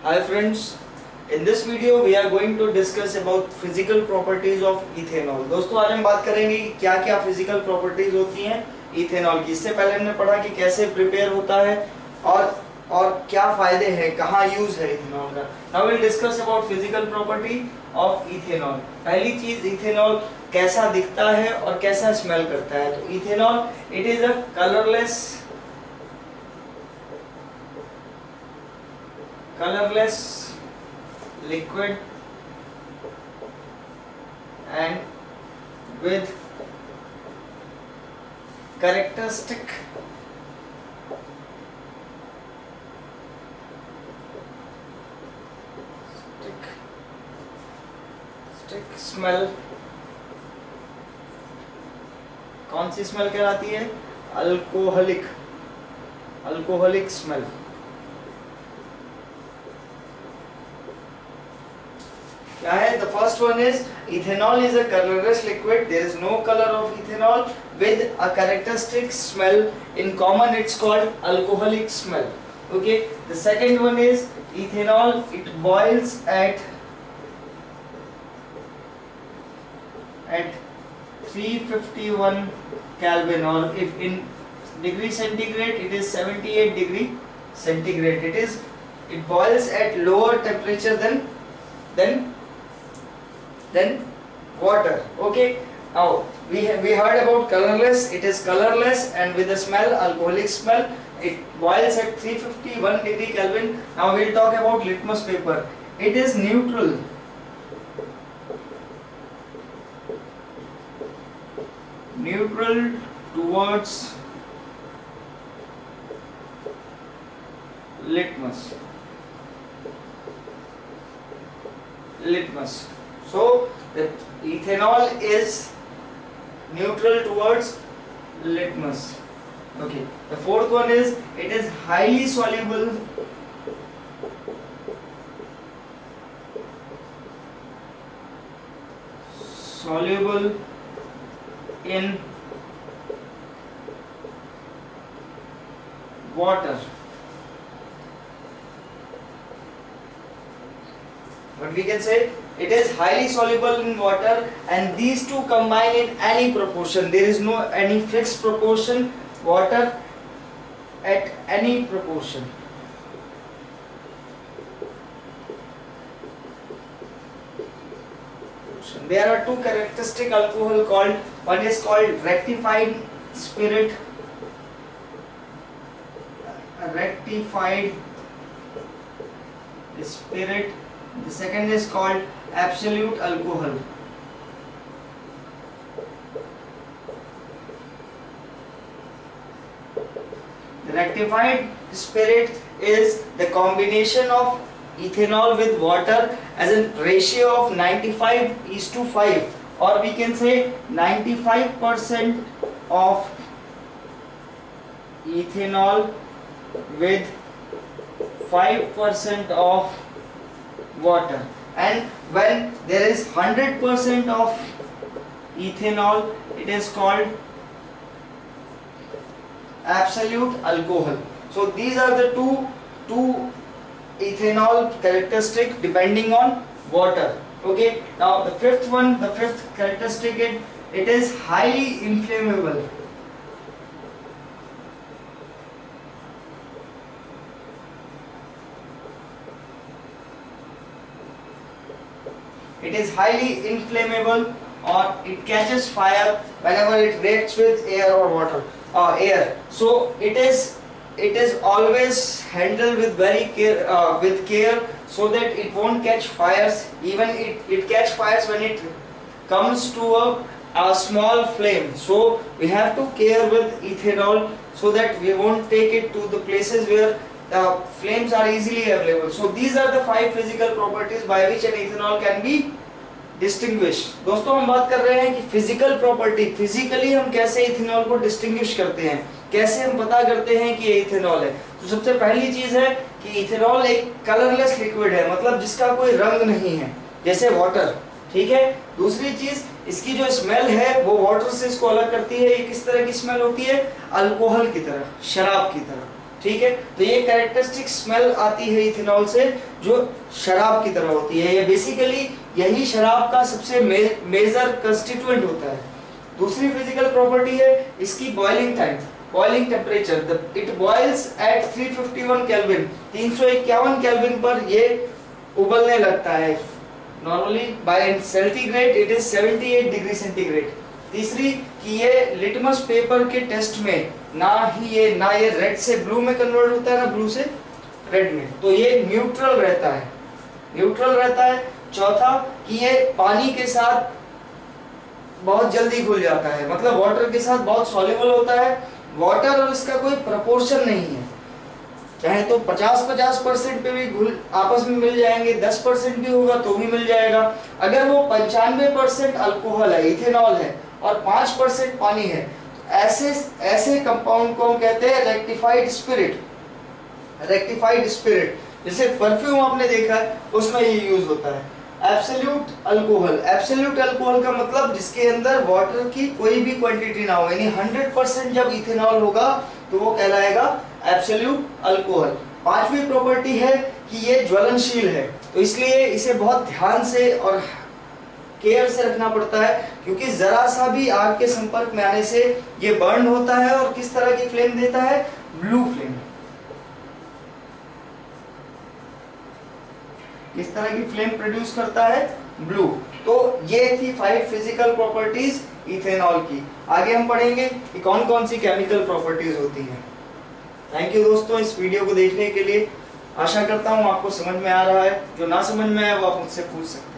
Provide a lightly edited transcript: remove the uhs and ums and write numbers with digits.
Hi friends, in this video we are going to discuss about physical properties of ethanol। दोस्तों आज हम बात करेंगे कि क्या क्या फिजिकल प्रॉपर्टीज होती हैं इथेनॉल की। इससे पहले हमने पढ़ा कि कैसे प्रिपेयर होता है और क्या फायदे हैं, कहाँ यूज है इथेनॉल का। Now will discuss about physical property of ethanol. पहली चीज, इथेनॉल कैसा दिखता है और कैसा स्मेल करता है। तो ethanol it is a colorless liquid and with characteristic smell. कौन सी स्मेल कहलाती है? Alcoholic smell. क्या है? The first one is ethanol is a colorless liquid. There is no color of ethanol with a characteristic smell. In common, it's called alcoholic smell. Okay. The second one is ethanol. It boils at 351 Kelvin, or if in degree centigrade, it is 78 degree centigrade. It boils at lower temperature than water. Okay, now we heard about colorless. It is colorless and with a smell, alcoholic smell. It boils at 351 degree Kelvin. Now we'll talk about litmus paper. It is neutral towards litmus. So the ethanol is neutral towards litmus. Okay. The fourth one is it is highly soluble in water. But we can say it is highly soluble in water, and these two combine in any proportion. There is no any fixed proportion. Water at any proportion. There are two characteristic alcohol called, one is called rectified spirit, the second is called absolute alcohol. The rectified spirit is the combination of ethanol with water as a ratio of 95:5, or we can say 95% of ethanol with 5% of water. And when there is 100% of ethanol, it is called absolute alcohol. So these are the two ethanol characteristic depending on water. Okay. Now the fifth characteristic, it is highly inflammable. It is highly inflammable, or it catches fire whenever it reacts with air or water air. So it is always handled with very care, so that it won't catch fires. Even it catch fires when it comes to a small flame. So we have to care with ethanol so that we won't take it to the places where the flames are easily available. So these are the 5 physical properties by which an ethanol can be distinguished. दोस्तों हम बात कर रहे हैं कि physical property, physically हम कैसे ethanol को डिस्टिंग्विश करते हैं, कैसे हम पता करते हैं कि ये इथेनॉल है। तो सबसे पहली चीज है कि इथेनॉल एक कलरलेस लिक्विड है, मतलब जिसका कोई रंग नहीं है, जैसे वाटर। ठीक है। दूसरी चीज, इसकी जो स्मेल है वो वाटर से इसको अलग करती है। ये किस तरह की स्मेल होती है? अल्कोहल की तरह, शराब की तरह। ठीक है। तो ये कैरेक्टरिस्टिक स्मेल आती है इथेनॉल से जो शराब की तरह होती है। ये बेसिकली यही शराब का सबसे मेजर कंस्टिट्यूएंट होता है। दूसरी फिजिकल प्रॉपर्टी है इसकी boiling time, boiling temperature. It boils at 351 kelvin, 351 kelvin पर ये उबलने लगता है। Normally by centigrade it is 78 degree centigrade. तीसरी कि ये लिटमस पेपर के टेस्ट में ना ये रेड से ब्लू में कन्वर्ट होता है ना ब्लू से रेड में, तो ये न्यूट्रल रहता है, न्यूट्रल रहता है। चौथा कि ये पानी के साथ बहुत जल्दी घुल जाता है, मतलब वाटर के साथ बहुत सॉल्युबल होता है। वाटर और इसका कोई प्रपोर्शन नहीं है, चाहे तो 50-50% पे भी घुल आपस में मिल जाएंगे, 10% भी होगा तो भी मिल जाएगा। अगर वो 95% अल्कोहल है, इथेनॉल है और 5% पानी है, तो ऐसे कंपाउंड को हम कहते हैं रेक्टिफाइड स्पिरिट। रेक्टिफाइड स्पिरिट जैसे परफ्यूम आपने देखा है उसमें ये यूज होता है। एब्सोल्यूट अल्कोहल, एब्सोल्यूट अल्कोहल का मतलब जिसके अंदर वाटर की कोई भी क्वांटिटी ना हो, यानी 100% जब इथेनॉल होगा तो वो कहलाएगा एब्सोल्यूट अल्कोहल। पांचवी प्रॉपर्टी है कि ये ज्वलनशील है, तो इसलिए इसे बहुत ध्यान से और केयर से रखना पड़ता है, क्योंकि जरा सा भी आग के संपर्क में आने से ये बर्न होता है और किस तरह की फ्लेम देता है, ब्लू फ्लेम। किस तरह की फ्लेम प्रोड्यूस करता है, ब्लू। तो ये थी 5 फिजिकल प्रॉपर्टीज इथेनॉल की। आगे हम पढ़ेंगे कि कौन कौन सी केमिकल प्रॉपर्टीज होती हैं। थैंक यू दोस्तों इस वीडियो को देखने के लिए। आशा करता हूँ आपको समझ में आ रहा है। जो ना समझ में आया वो आप मुझसे पूछ सकते हैं।